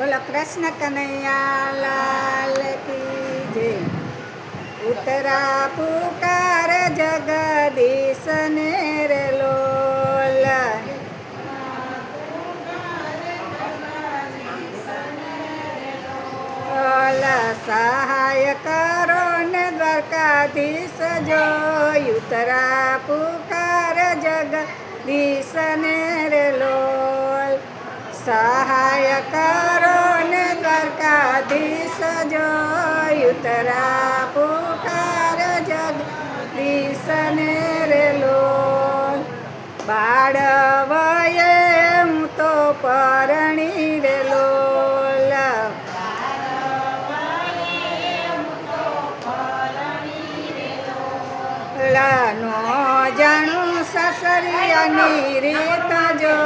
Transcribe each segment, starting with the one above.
બોલો કૃષ્ણ કનૈયા લાલ કી જય. ઉતરા પુકાર જગદીશ ને રે લોલ. સહાય કરો ને દ્વારકાધીશ જો. ઉતરા પુકાર જગદીશ ને રે લોલ. સહાય કરો ને દ્વારકાધીશ જો. ઉતરા પુકાર જગદીશ ને રે લોલ. બાળ વયે હું તો પરણી રે લોલ. નો જાણું સસરિયાની રીત જો.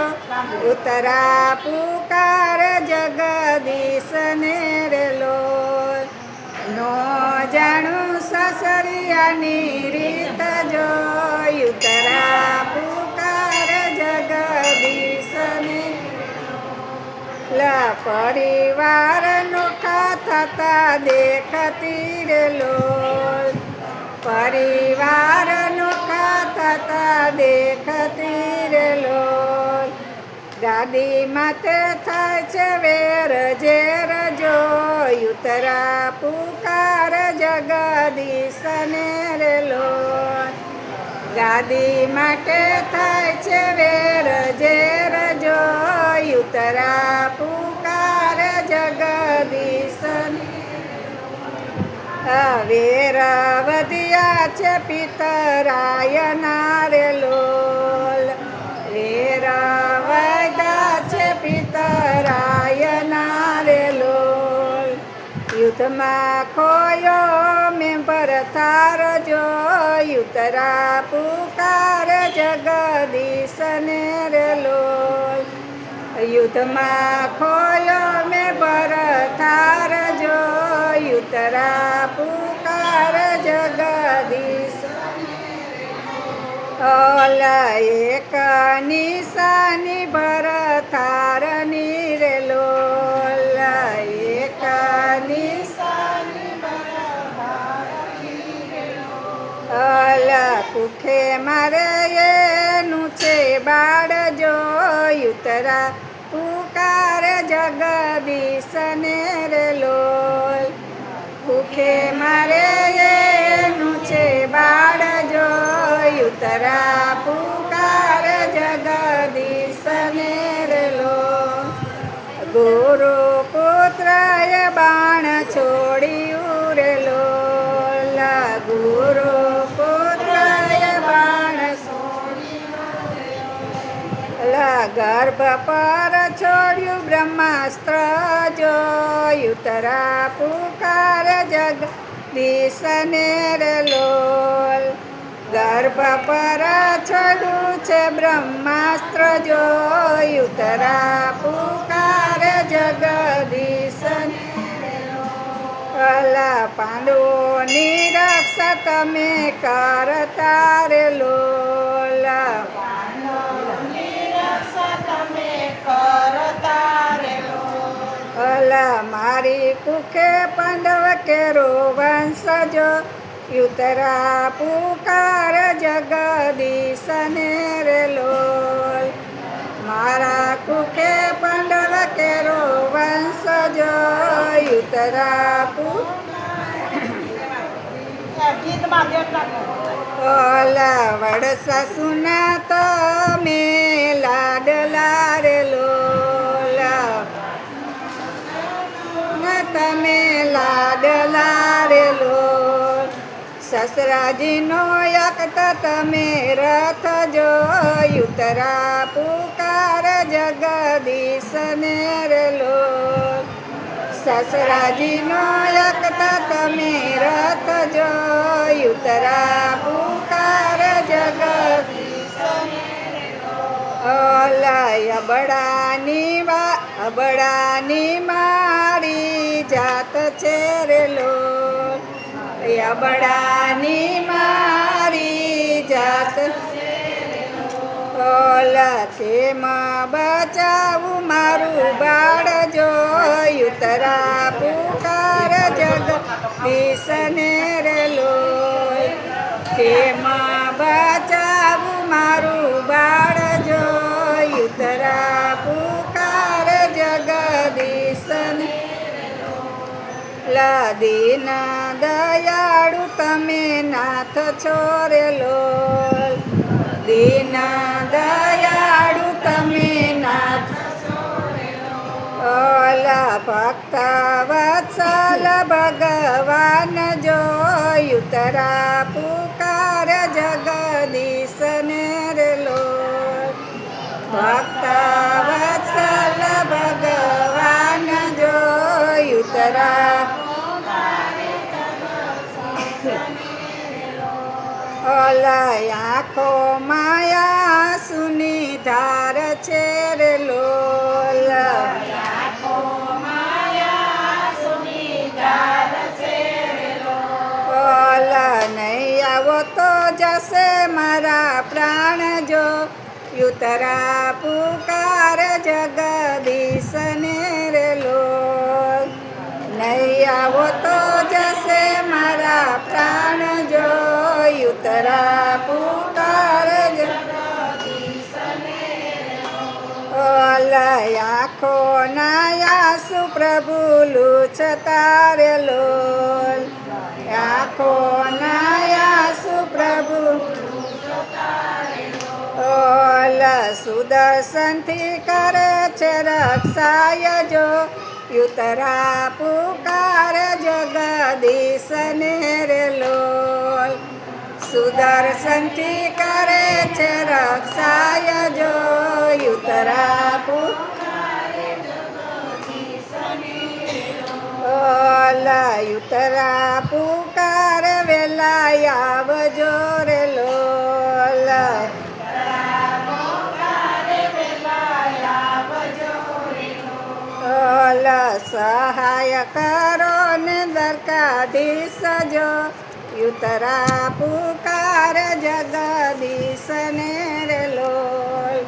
ઉતરા પુકાર જગદીશ ને રે લોલ. નો જાણું સસરિયાની રીત જો. ઉતરા પુકાર જગદીશ ને પરિવાર નોખા થતા દેખતી રે લોલ. પરિવાર નોખા થતા દેખતી રે લોલ. ગાદી માથે થાય છે વેર ઝેર જો. ઉતરા પુકાર જગદીશ ને રે લોલ. ગાદી માટે થાય છે વેર ઝેર જો. ઉતરા પુકાર જગદીશ ને વેર વધ્યા છે પિતરાયના રે લોલ. વેર વધ્યા છે પિતરાયના રે લોલ. યુદ્ધમાં ખોયો મેં ભરથાર જો. ઉતરા પુકાર જગદીશ ને રે લોલ. યુદ્ધમાં ખોયો મેં ભરથાર જો. ઉતરા પુકાર જગદીશ એક નિશાની ભરથારની રે લોલ. એક નિશાની કુખે મારે એનું છે બાળ જો. ઉતરા પુકાર જગદીશ ને રે લોલ. કુખે મારે એનું છે બાળ જો. ઉતરા પુકાર જગદીશ ને રે લોલ. ગુરુ પુત્રએ બાણ છોડ્યું રે લોલ. ગુરુ પુત્રએ બાણ ગર્ભ પર છોડ્યું બ્રહ્માસ્ત્ર જો. ઉતરા પુકાર જગદીશ ને રે લોલ. ગર્ભ પર છોડ્યું છે બ્રહ્માસ્ત્ર જો. ઉતરા પુકાર જગદીશ ને રે લોલ. પાંડવોની રક્ષા તમે કરતા રે લોલ. મારી કુખે પાંડવ કેરો વંશ જો. ઉતરા પુકાર જગદીશ ને રે લોલ. મારા કુખે પાંડવ કેરો વંશ જો. ઉતરા વડસા સુના તમે લાડલા રે લોલ. તમે લાડલા રે લોલ. સસરાજીનો યક્ત તમે રથ જો. ઉતરા પુકાર જગદીશ ને રે લોલ. સસરાજીનો યક્ત તમે રથ જો. ઉતરા પુકાર જગદીશ ને રે લોલ. અબડાની મારી જાત છે રે લોલ. અબડાની મારી જાત કેમ બચાવું મારું બાળ જો યુતરા પુકાર જગદીશને રે લોલ કેમાં બચાવું મારું બાળ જો યુતરા પુકાર જગદીશને દીન દયાળુ તમે નાથ છો રે લોલ દીન દયાળુ તમે નાથ ઓલા ભક્ત વત્સલ ભગવાન જો યુતરા પુકાર જગદીશને રે લોલ ભક્ત વત્સલ ભગવાન જો યુતરા આંખો માયા સુની ધાર છે રે લોલ નહીં આવો તો જશે મારા પ્રાણ જો યુતરા પુકાર જગદીશને રે લોલ નહીં આવો તો જશે મારા પ્રાણ જો યુતરા પુકાર આંખો નાયાસુ પ્રભુ લુછતા રે લોલ આંખો નાયાસુ પ્રભુ સુદર્શનથી કરે છે રક્ષાય જો યુતરા પુકાર જગદીશને રે લોલ સુદર્શનથી કરે છે રક્ષાય જો યુતરા યુતરા પુકાર વેલા આવજો રે લોલ સહાય કરો ને દ્વારકાધીશ જો યુતરા પુકાર જગદીશને રે લોલ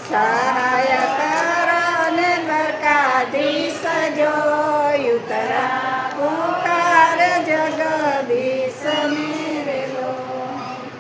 સહાય કરો ને દ્વારકાધીશ જો